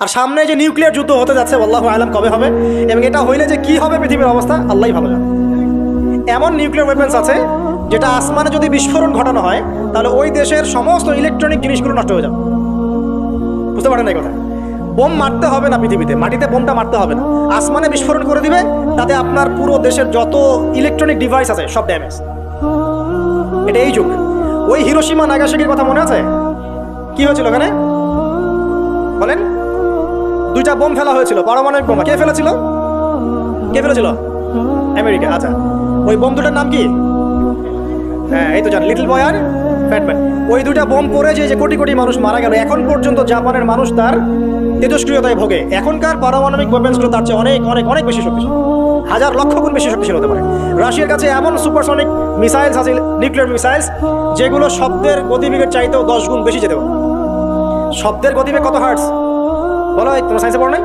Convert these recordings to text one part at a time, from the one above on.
আর সামনে যে নিউক্লিয়ার যুদ্ধ হতে যাচ্ছে আল্লাহু আলাম কবে হবে, এবং এটা হইলে যে কি হবে পৃথিবীর অবস্থা আল্লাহই ভালো জানে। এমন নিউক্লিয়ার ওয়েপন্স আছে যেটা আসমানে যদি বিস্ফোরণ ঘটানো হয় তাহলে ওই দেশের সমস্ত ইলেকট্রনিক জিনিসগুলো নষ্ট হয়ে যাবে। বুঝতে পারেন এই কথা? বোম মারতে হবে না পৃথিবীতে, মাটিতে বোমটা মারতে হবে না, আসমানে বিস্ফোরণ করে দিবে, তাতে আপনার পুরো দেশের যত ইলেকট্রনিক ডিভাইস আছে সব ড্যামেজ। এটা এই যুগ। ওই হিরোশিমা নাগাসাকির কথা মনে আছে? কি হয়েছিল ওখানে বলেন? দুইটা বোম ফেলা হয়েছিল, পারমাণবিক বোমা। কে ফেলেছিল? কে ফেলেছিল? আমেরিকা। আচ্ছা, ওই বোম দুটার নাম কি? হ্যাঁ, এই তো জান, লিটল বয় আর ফ্যাট ম্যান। ওই দুটা বোম পড়ে যে কোটি কোটি মানুষ মারা গেল, এখন পর্যন্ত জাপানের মানুষ তার তেজস্ক্রিয়তায় ভোগে। এখনকার পারমাণবিক ওয়েপন্সগুলো তার চেয়ে অনেক অনেক অনেক বেশি শক্তিশালী, হাজার লক্ষ গুণ বেশি শক্তিশালী হতে পারে। রাশিয়ার কাছে এমন সুপারসনিক মিসাইলস আছে, নিউক্লিয়ার মিসাইলস, যেগুলো শব্দের গতিবেগের চাইতেও 10 গুণ বেশি যেতে পারে। শব্দের গতিবেগ কত হার্টস বলো? তোমার সায়েন্সে পড়ো নাই?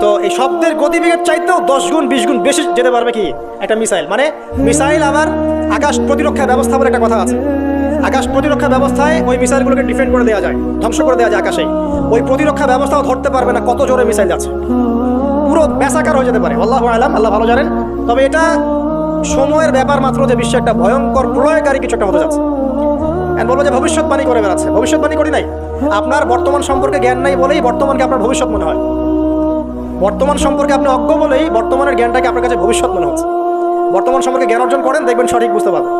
তো এই শব্দের গতিবেগের চাইতেও 10 গুণ 20 গুণ বেশি যেতে পারবে কি একটা মিসাইল। মানে মিসাইল আবার আকাশ প্রতিরক্ষা ব্যবস্থা বলে একটা কথা আছে। আকাশ প্রতিরক্ষা ব্যবস্থায় ওই মিসাইলগুলোকে ডিফেন্ড করে দেওয়া যায়, ধ্বংস করে দেওয়া যায় আকাশেই। ওই প্রতিরক্ষা ব্যবস্থাও ধরতে পারবে না কত জোরে মিসাইল যাচ্ছে, পুরো ব্যাসাকার হয়ে যেতে পারে। আল্লাহু আলাম, আল্লাহ ভালো জানেন। তবে এটা সময়ের ব্যাপার মাত্র যে বিশ্বে একটা ভয়ঙ্কর প্রলয়কারী কিছু একটা হতে যাচ্ছে। বলবো যে ভবিষ্যৎবাণী করে বেড়াচ্ছে। ভবিষ্যৎবাণী করি নাই, আপনার বর্তমান সম্পর্কে জ্ঞান নাই বলেই বর্তমানকে আপনার ভবিষ্যৎ মনে হয়। বর্তমান সম্পর্কে আপনি অজ্ঞ বলেই বর্তমানের জ্ঞানটাকে আপনার কাছে ভবিষ্যৎ মনে হচ্ছে। বর্তমান সম্পর্কে জ্ঞান অর্জন করেন, দেখবেন সঠিক বুঝতে পারবেন।